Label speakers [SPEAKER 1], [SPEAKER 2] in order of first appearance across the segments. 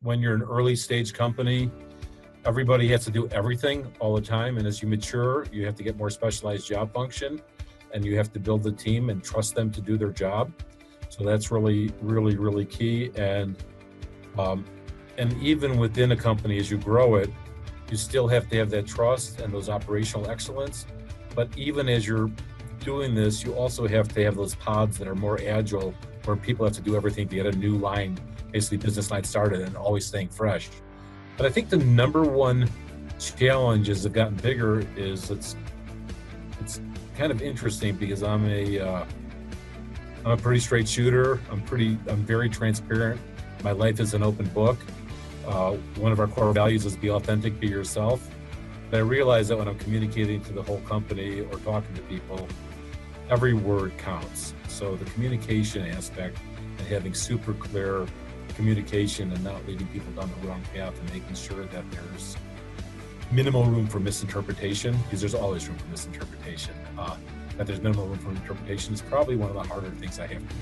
[SPEAKER 1] when you're an early stage company, everybody has to do everything all the time. And as you mature, you have to get more specialized job function, and you have to build the team and trust them to do their job. So that's really, really, really key. And even within a company, as you grow it, you still have to have that trust and those operational excellence. But even as you're doing this, you also have to have those pods that are more agile, where people have to do everything to get a new line, basically business line started, and always staying fresh. But I think the number one challenge as it's gotten bigger is it's kind of interesting because I'm a pretty straight shooter. I'm very transparent. My life is an open book. One of our core values is be authentic, be yourself. But I realize that when I'm communicating to the whole company or talking to people, every word counts. So the communication aspect and having super clear communication and not leading people down the wrong path and making sure that there's minimal room for misinterpretation, because there's always room for misinterpretation. That there's minimal room for interpretation is probably one of the harder things I have to do.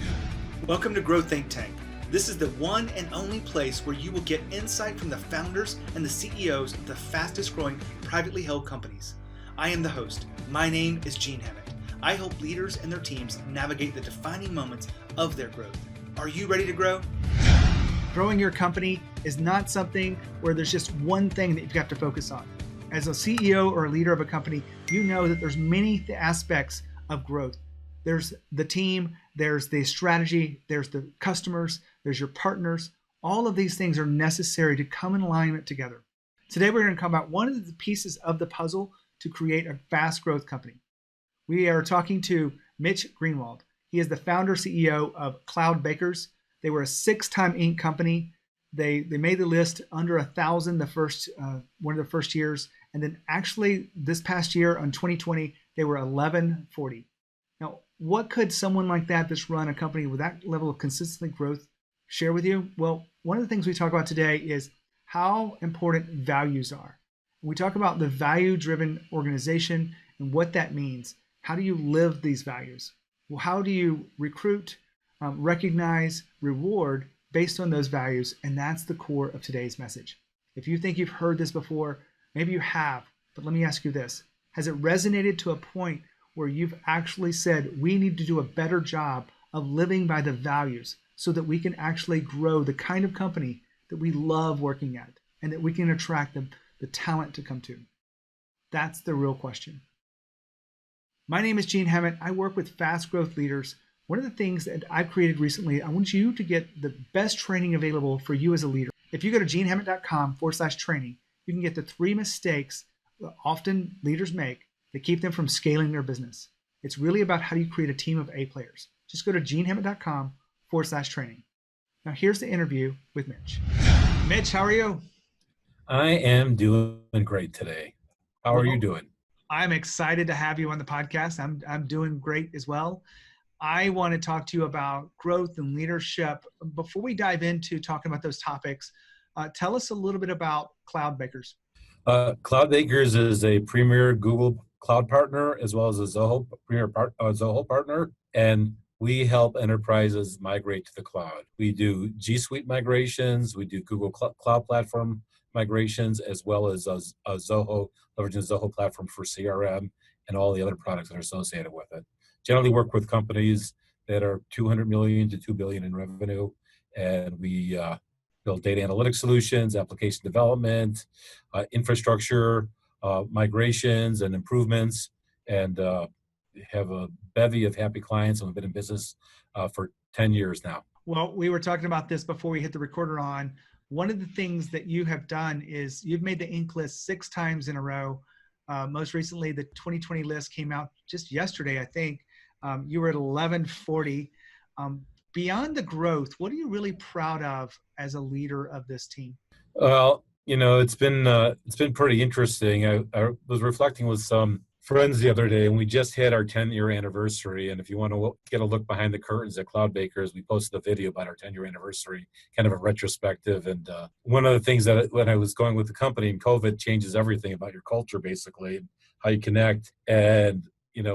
[SPEAKER 2] Welcome to Grow Think Tank. This is the one and only place where you will get insight from the founders and the CEOs of the fastest growing privately held companies. I am the host. My name is Gene Hammett. I help leaders and their teams navigate the defining moments of their growth. Are you ready to grow? Growing your company is not something where there's just one thing that you've got to focus on. As a CEO or a leader of a company, you know that there's many aspects of growth. There's the team, there's the strategy, there's the customers, there's your partners. All of these things are necessary to come in alignment together. Today, we're going to talk about one of the pieces of the puzzle to create a fast growth company. We are talking to Mitch Greenwald. He is the founder CEO of Cloudbakers. They were a 6-time Inc. company. They made the list under 1,000 one of the first years. And then actually this past year on 2020, they were 1140. Now, what could someone like that that's run a company with that level of consistent growth share with you? Well, one of the things we talk about today is how important values are. We talk about the value-driven organization and what that means. How do you live these values? Well, how do you recruit, recognize, reward based on those values? And that's the core of today's message. If you think you've heard this before, maybe you have, but let me ask you this. Has it resonated to a point where you've actually said, we need to do a better job of living by the values so that we can actually grow the kind of company that we love working at and that we can attract the talent to come to? That's the real question. My name is Gene Hammett. I work with fast growth leaders. One of the things that I've created recently, I want you to get the best training available for you as a leader. If you go to genehammett.com/training, you can get the 3 mistakes that often leaders make that keep them from scaling their business. It's really about how do you create a team of A players. Just go to genehammett.com/training. Now here's the interview with Mitch. Mitch, how are you?
[SPEAKER 1] I am doing great today. How are you doing?
[SPEAKER 2] I'm excited to have you on the podcast. I'm doing great as well. I want to talk to you about growth and leadership. Before we dive into talking about those topics, tell us a little bit about Cloudbakers.
[SPEAKER 1] Cloudbakers is a premier Google Cloud partner, as well as a Zoho partner, and we help enterprises migrate to the cloud. We do G Suite migrations, we do Google Cloud Platform migrations, as well as Zoho, leveraging the Zoho platform for CRM and all the other products that are associated with it. Generally work with companies that are 200 million to 2 billion in revenue, and we build data analytics solutions, application development, infrastructure, migrations and improvements, and have a bevy of happy clients, and we've been in business for 10 years now.
[SPEAKER 2] Well, we were talking about this before we hit the recorder on. One of the things that you have done is you've made the Inc. list 6 times in a row. Most recently, the 2020 list came out just yesterday, I think. You were at 1140. Beyond the growth, what are you really proud of as a leader of this team?
[SPEAKER 1] Well, it's been pretty interesting. I was reflecting with some friends the other day, and we just had our 10-year anniversary. And if you want to get a look behind the curtains at Cloudbakers, we posted a video about our 10-year anniversary, kind of a retrospective. And one of the things that when I was going with the company, and COVID changes everything about your culture, basically, how you connect. And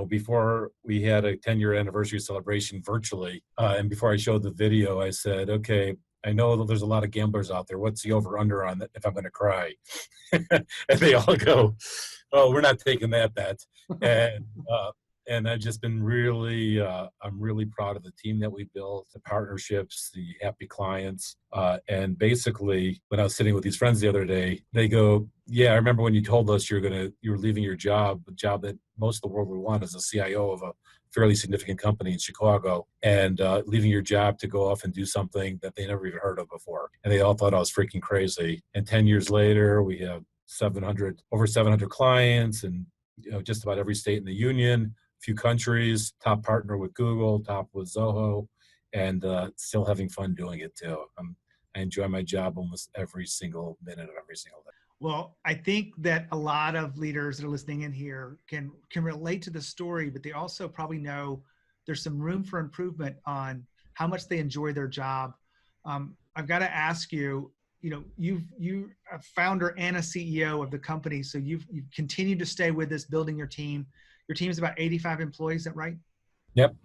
[SPEAKER 1] before we had a 10-year anniversary celebration virtually, and before I showed the video, I said, okay, I know that there's a lot of gamblers out there. What's the over under on that if I'm going to cry? And they all go, "Oh, we're not taking that bet." And and I've just been really, I'm really proud of the team that we built, the partnerships, the happy clients. And basically, when I was sitting with these friends the other day, they go, "Yeah, I remember when you told us you were leaving your job, the job that most of the world would want as a CIO of a fairly significant company in Chicago, and leaving your job to go off and do something that they never even heard of before." And they all thought I was freaking crazy. And 10 years later, we have over 700 clients, and just about every state in the union, a few countries, top partner with Google, top with Zoho, and still having fun doing it too. I enjoy my job almost every single minute of every single day.
[SPEAKER 2] Well, I think that a lot of leaders that are listening in here can relate to the story, but they also probably know there's some room for improvement on how much they enjoy their job. I've got to ask you, you a founder and a CEO of the company, so you've continued to stay with us, building your team. Your team is about 85 employees, is that right?
[SPEAKER 1] Yep.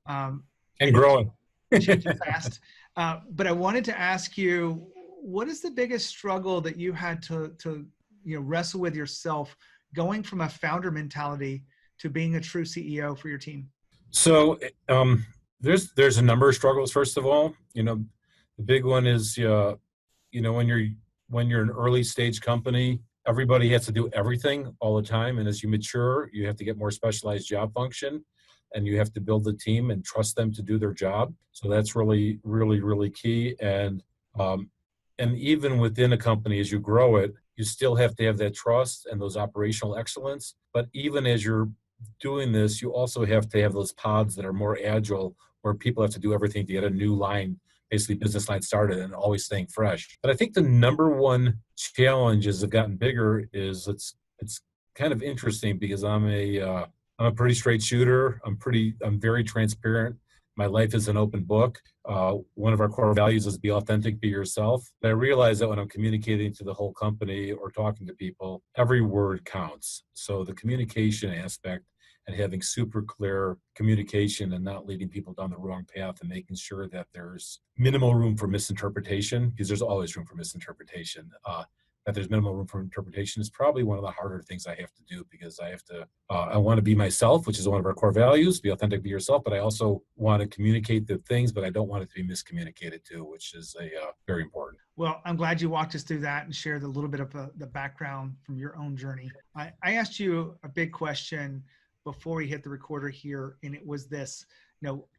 [SPEAKER 1] And growing.
[SPEAKER 2] Changing fast. But I wanted to ask you, what is the biggest struggle that you had to wrestle with yourself going from a founder mentality to being a true CEO for your team?
[SPEAKER 1] So there's a number of struggles. First of all, the big one is when you're an early stage company, everybody has to do everything all the time, and as you mature, you have to get more specialized job function, and you have to build the team and trust them to do their job. So that's really, really, really key. And even within a company, as you grow it, you still have to have that trust and those operational excellence. But even as you're doing this, you also have to have those pods that are more agile, where people have to do everything to get a new line, basically business line started, and always staying fresh. But I think the number one challenge as it's gotten bigger is it's kind of interesting because I'm a pretty straight shooter. I'm very transparent. My life is an open book. One of our core values is be authentic, be yourself. But I realize that when I'm communicating to the whole company or talking to people, every word counts. So the communication aspect and having super clear communication and not leading people down the wrong path and making sure that there's minimal room for misinterpretation, because there's always room for misinterpretation. That there's minimal room for interpretation is probably one of the harder things I have to do, because I want to be myself, which is one of our core values, be authentic, be yourself, but I also want to communicate the things, but I don't want it to be miscommunicated too, which is very important.
[SPEAKER 2] Well, I'm glad you walked us through that and shared a little bit of the background from your own journey. I asked you a big question before we hit the recorder here, and it was this,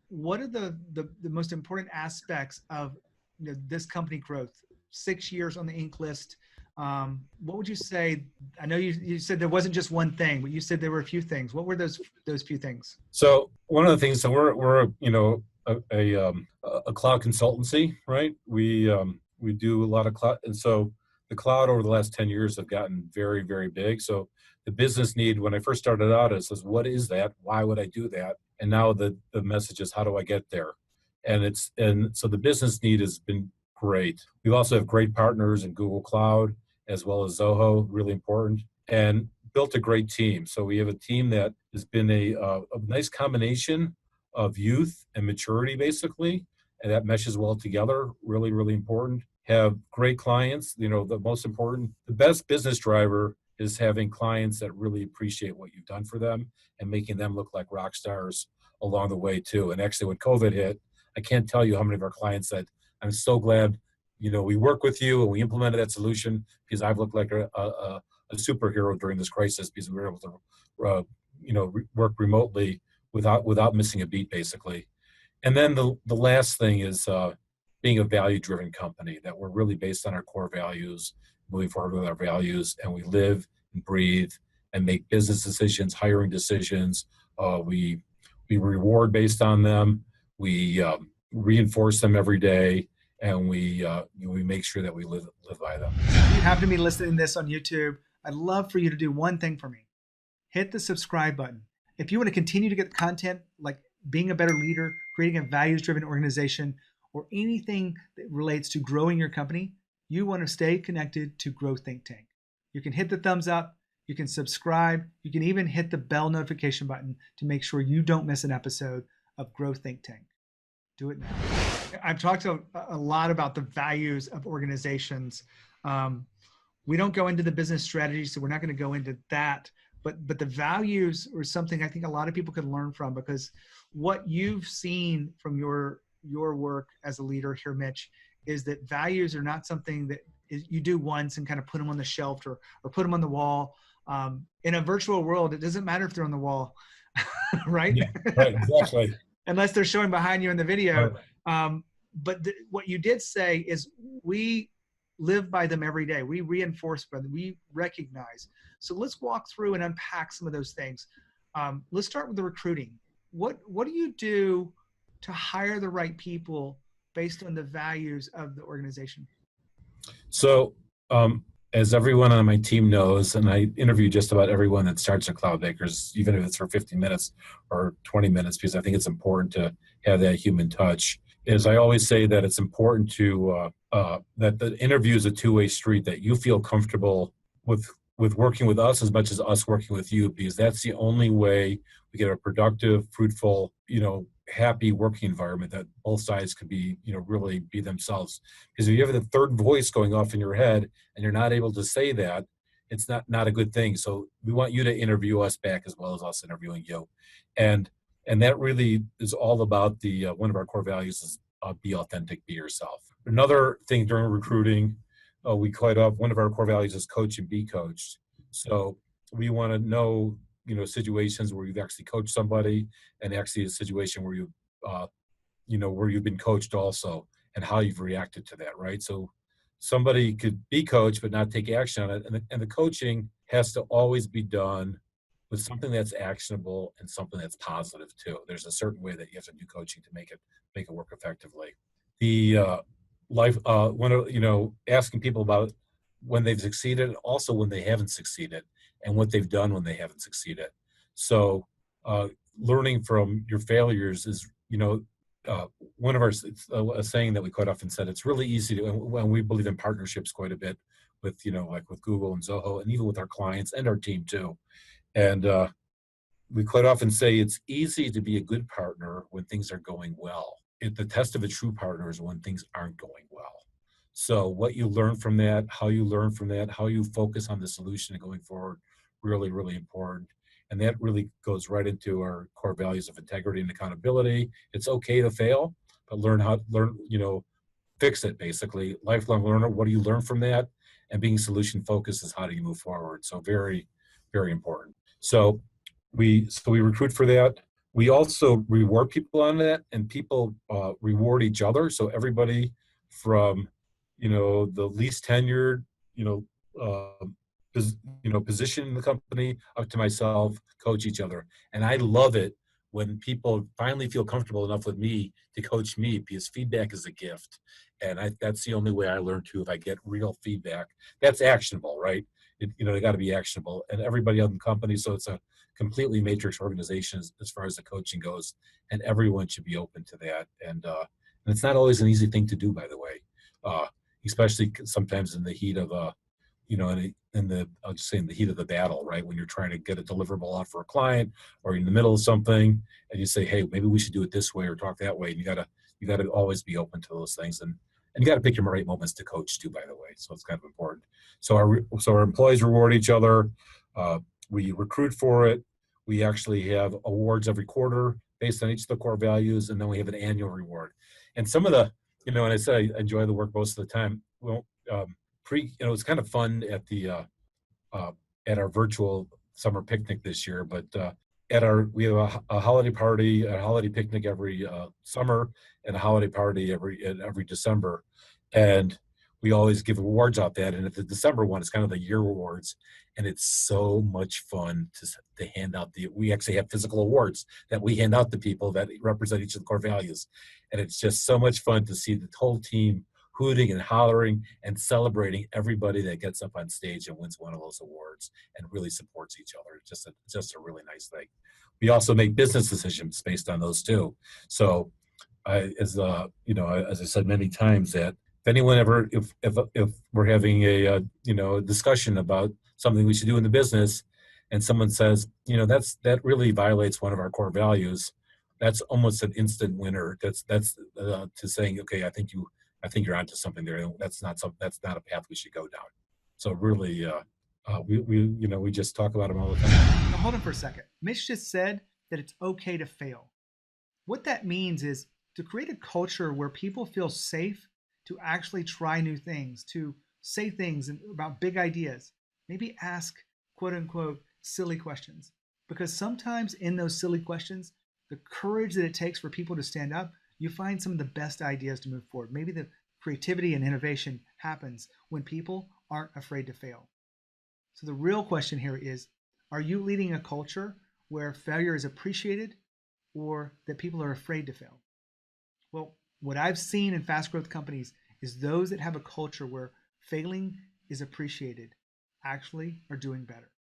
[SPEAKER 2] what are the most important aspects of this company growth? 6 years on the Inc. list. What would you say? I know you said there wasn't just one thing, but you said there were a few things. What were those few things?
[SPEAKER 1] So one of the things, so we're a cloud consultancy, right? We do a lot of cloud, and so the cloud over the last 10 years have gotten very, very big. So the business need, when I first started out, is what is that? Why would I do that? And now the message is, how do I get there? And so the business need has been great. We also have great partners in Google Cloud as well as Zoho, really important, and built a great team. So we have a team that has been a nice combination of youth and maturity, basically, and that meshes well together, really, really important. Have great clients, the most important, the best business driver is having clients that really appreciate what you've done for them and making them look like rock stars along the way too. And actually when COVID hit, I can't tell you how many of our clients said, I'm so glad, we work with you and we implemented that solution, because I've looked like a superhero during this crisis, because we were able to, work remotely without missing a beat, basically. And then the last thing is being a value-driven company, that we're really based on our core values, moving forward with our values, and we live and breathe and make business decisions, hiring decisions. We reward based on them. We reinforce them every day, and we make sure that we live by them.
[SPEAKER 2] If you happen to be listening to this on YouTube, I'd love for you to do one thing for me. Hit the subscribe button. If you want to continue to get content like being a better leader, creating a values-driven organization, or anything that relates to growing your company, you want to stay connected to Grow Think Tank. You can hit the thumbs up, you can subscribe, you can even hit the bell notification button to make sure you don't miss an episode of Grow Think Tank. Do it now.
[SPEAKER 3] I've talked a lot about the values of organizations. We don't go into the business strategy, so we're not going to go into that. But the values are something I think a lot of people can learn from, because what you've seen from your work as a leader here, Mitch, is that values are not something that you do once and kind of put them on the shelf or put them on the wall. In a virtual world, it doesn't matter if they're on the wall, right?
[SPEAKER 1] Yeah, right, exactly.
[SPEAKER 3] Unless they're showing behind you in the video.
[SPEAKER 1] Right.
[SPEAKER 3] But what you did say is we live by them every day. We reinforce by them. We recognize. So let's walk through and unpack some of those things. Let's start with the recruiting. What do you do to hire the right people based on the values of the organization?
[SPEAKER 1] So as everyone on my team knows, and I interview just about everyone that starts at Cloudbakers, even if it's for 15 minutes or 20 minutes, because I think it's important to have that human touch, is I always say that it's important to, that the interview is a two-way street, that you feel comfortable with working with us as much as us working with you, because that's the only way we get a productive, fruitful, happy working environment that both sides could be, really be themselves. Because if you have the third voice going off in your head and you're not able to say that, it's not a good thing. So we want you to interview us back as well as us interviewing you. And that really is all about the, one of our core values is be authentic, be yourself. Another thing during recruiting, one of our core values is coach and be coached. So we want to know, situations where you've actually coached somebody, and actually a situation where where you've been coached also, and how you've reacted to that, right? So somebody could be coached but not take action on it, and the coaching has to always be done with something that's actionable and something that's positive too. There's a certain way that you have to do coaching to make it work effectively. The asking people about when they've succeeded, also when they haven't succeeded, and what they've done when they haven't succeeded. So learning from your failures is, one of a saying that we quite often said, it's really easy to, and we believe in partnerships quite a bit with, like with Google and Zoho, and even with our clients and our team too. And we quite often say it's easy to be a good partner when things are going well. The test of a true partner is when things aren't going well. So what you learn from that, how you learn from that, how you focus on the solution and going forward, really, really important. And that really goes right into our core values of integrity and accountability. It's okay to fail, but fix it basically. Lifelong learner, what do you learn from that? And being solution focused is how do you move forward? So very, very important. So we recruit for that. We also reward people on that, and people reward each other. So everybody from, the least tenured, position in the company up to myself, coach each other. And I love it when people finally feel comfortable enough with me to coach me, because feedback is a gift. And that's the only way I learn too. If I get real feedback, that's actionable, right? They got to be actionable, and everybody on the company. So it's a completely matrix organization as far as the coaching goes, and everyone should be open to that. And it's not always an easy thing to do, by the way, especially sometimes in the heat of in the heat of the battle, right? When you're trying to get a deliverable out for a client, or in the middle of something, and you say, hey, maybe we should do it this way or talk that way. And you gotta always be open to those things, and you got to pick your right moments to coach too, by the way. So it's kind of important. So our employees reward each other. We recruit for it. We actually have awards every quarter based on each of the core values, and then we have an annual reward. And some of the, and I said I enjoy the work most of the time. Well, it's kind of fun at our virtual summer picnic this year, but we have a holiday party, a holiday picnic every summer, and a holiday party every December, and we always give awards out that. And at the December one, it's kind of the year awards, and it's so much fun to hand out we actually have physical awards that we hand out to people that represent each of the core values, and it's just so much fun to see the whole team hooting and hollering and celebrating everybody that gets up on stage and wins one of those awards and really supports each other. It's just a really nice thing. We also make business decisions based on those too. So as I said many times, that if anyone if we're having a discussion about something we should do in the business, and someone says, that really violates one of our core values, that's almost an instant winner. That's to saying, okay, I think you're onto something there. That's not a path we should go down. So really, we just talk about them all the time.
[SPEAKER 3] Now hold on for a second. Mitch just said that it's okay to fail. What that means is to create a culture where people feel safe to actually try new things, to say things about big ideas, maybe ask quote unquote silly questions. Because sometimes in those silly questions, the courage that it takes for people to stand up, you find some of the best ideas to move forward. Maybe the creativity and innovation happens when people aren't afraid to fail. So the real question here is, are you leading a culture where failure is appreciated or that people are afraid to fail? Well, what I've seen in fast growth companies is those that have a culture where failing is appreciated actually are doing better.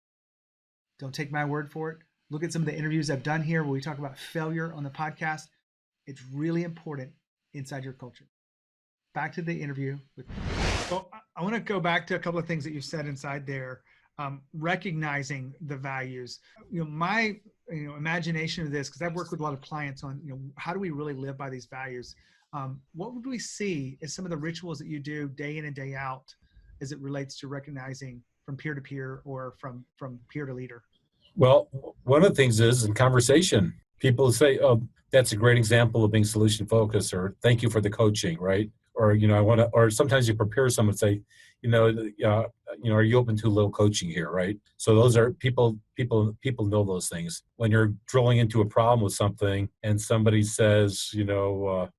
[SPEAKER 3] Don't take my word for it. Look at some of the interviews I've done here where we talk about failure on the podcast. It's really important inside your culture. Back to the interview. Well, I want to go back to a couple of things that you said inside there. Recognizing the values. My imagination of this, because I've worked with a lot of clients on, how do we really live by these values? What would we see as some of the rituals that you do day in and day out as it relates to recognizing from peer to peer or from peer to leader?
[SPEAKER 1] Well, one of the things is in conversation, people say, "Oh, that's a great example of being solution focused," or "Thank you for the coaching," right? Or I want to. Or sometimes you prepare someone and say, are you open to a little coaching here, right? So those are people know those things. When you're drilling into a problem with something and somebody says,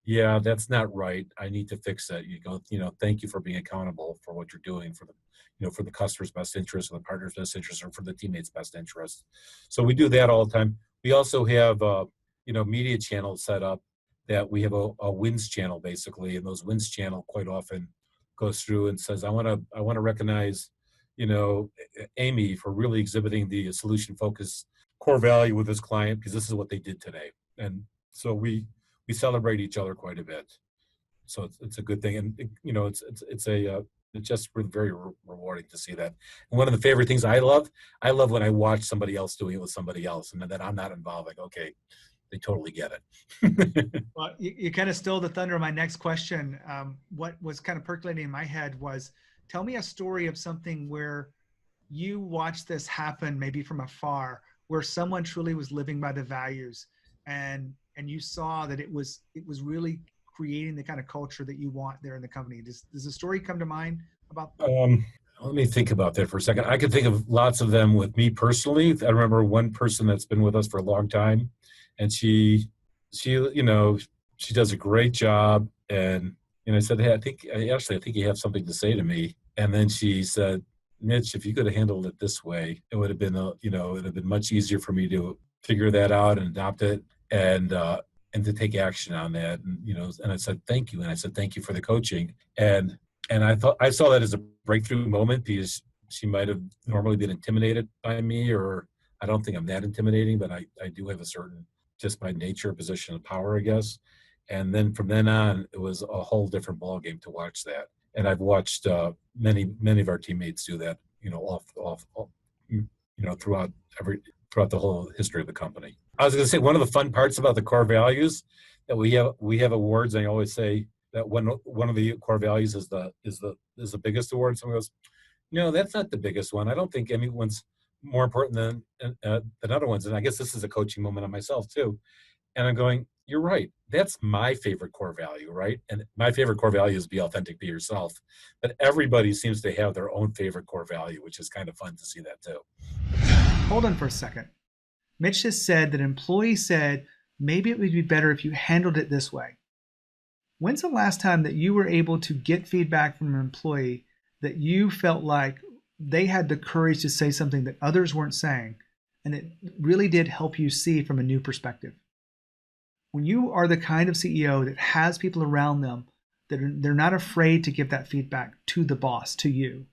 [SPEAKER 1] yeah, that's not right, I need to fix that. You go, thank you for being accountable for what you're doing for for the customer's best interest, or the partner's best interest, or for the teammate's best interest. So we do that all the time. We also have media channels set up that we have a wins channel basically, and those wins channel quite often goes through and says, I want to recognize, Amy for really exhibiting the solution focused core value with this client because this is what they did today. And so we celebrate each other quite a bit. So it's a good thing, and it's just very rewarding to see that. And one of the favorite things I love when I watch somebody else doing it with somebody else, and that I'm not involved. Like, okay, they totally get it.
[SPEAKER 3] Well, you kind of stole the thunder of my next question. What was kind of percolating in my head was, tell me a story of something where you watched this happen, maybe from afar, where someone truly was living by the values, and you saw that it was really creating the kind of culture that you want there in the company. Does a story come to mind about that?
[SPEAKER 1] Let me think about that for a second. I could think of lots of them with me personally. I remember one person that's been with us for a long time, and she does a great job. And I said, hey, I think you have something to say to me. And then she said, Mitch, if you could have handled it this way, it would have been much easier for me to figure that out and adopt it and to take action on that. And I said, thank you. And I said, thank you for the coaching. And I saw that as a breakthrough moment because she might have normally been intimidated by me, or I don't think I'm that intimidating, but I do have a certain, just by nature, position of power, I guess. And then from then on, it was a whole different ballgame to watch that. And I've watched many of our teammates do that, throughout the whole history of the company. I was going to say, one of the fun parts about the core values that we have awards. And I always say that one of the core values is the biggest award. Someone goes, no, that's not the biggest one. I don't think anyone's more important than other ones. And I guess this is a coaching moment on myself too. And I'm going, you're right. That's my favorite core value, right? And my favorite core value is be authentic, be yourself. But everybody seems to have their own favorite core value, which is kind of fun to see that too.
[SPEAKER 3] Hold on for a second. Mitch just said that an employee said, maybe it would be better if you handled it this way. When's the last time that you were able to get feedback from an employee that you felt like they had the courage to say something that others weren't saying, and it really did help you see from a new perspective? When you are the kind of CEO that has people around them that they're not afraid to give that feedback to the boss, to you,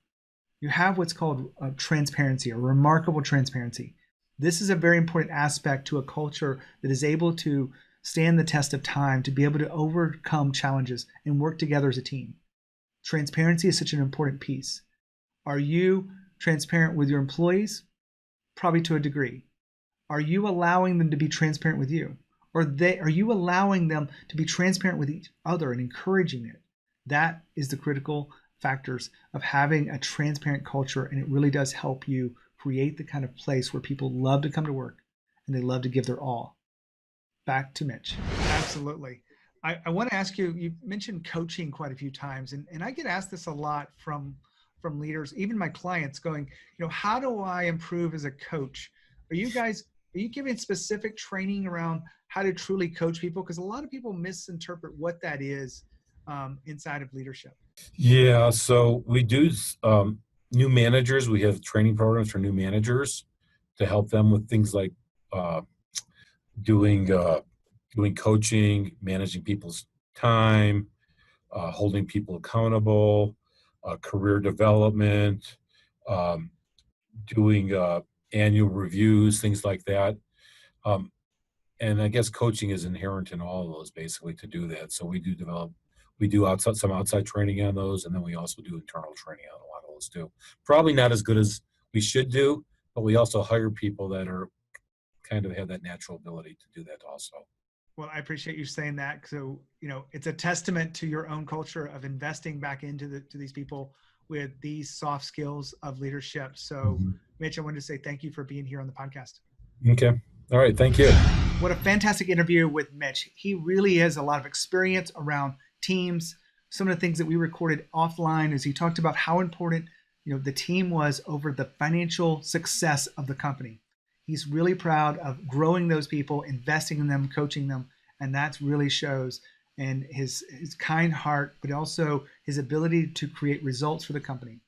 [SPEAKER 3] you have what's called transparency, a remarkable transparency. This is a very important aspect to a culture that is able to stand the test of time, to be able to overcome challenges and work together as a team. Transparency is such an important piece. Are you transparent with your employees? Probably to a degree. Are you allowing them to be transparent with you? Are you allowing them to be transparent with each other and encouraging it? That is the critical factors of having a transparent culture, and it really does help you create the kind of place where people love to come to work and they love to give their all. Back to Mitch. Absolutely. I want to ask you, you mentioned coaching quite a few times, and I get asked this a lot from leaders, even my clients going, how do I improve as a coach? Are you giving specific training around how to truly coach people? Because a lot of people misinterpret what that is inside of leadership.
[SPEAKER 1] Yeah, so we do new managers. We have training programs for new managers to help them with things like doing coaching, managing people's time, holding people accountable, career development, doing annual reviews, things like that. And I guess coaching is inherent in all of those, basically, to do that. So we do some outside training on those, and then we also do internal training on a lot of those too. Probably not as good as we should do, but we also hire people that are kind of have that natural ability to do that also.
[SPEAKER 3] Well, I appreciate you saying that. So, it's a testament to your own culture of investing back into to these people with these soft skills of leadership. So, Mitch, I wanted to say thank you for being here on the podcast.
[SPEAKER 1] Okay. All right. Thank you.
[SPEAKER 3] What a fantastic interview with Mitch. He really has a lot of experience around teams. Some of the things that we recorded offline is he talked about how important, the team was over the financial success of the company. He's really proud of growing those people, investing in them, coaching them, and that really shows in his kind heart, but also his ability to create results for the company.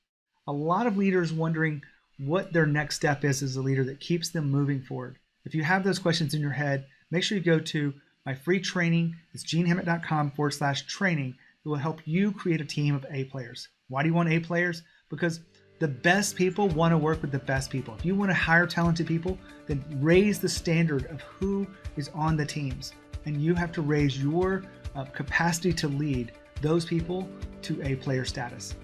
[SPEAKER 3] A lot of leaders wondering what their next step is as a leader that keeps them moving forward. If you have those questions in your head, make sure you go to my free training. It's genehammett.com/training. It will help you create a team of A players. Why do you want A players? Because the best people want to work with the best people. If you want to hire talented people, then raise the standard of who is on the teams. And you have to raise your capacity to lead those people to A player status.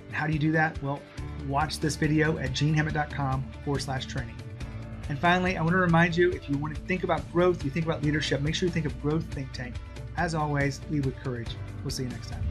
[SPEAKER 3] And how do you do that? Well, watch this video at genehammett.com/training. And finally, I want to remind you, if you want to think about growth, you think about leadership, make sure you think of Growth Think Tank. As always, lead with courage. We'll see you next time.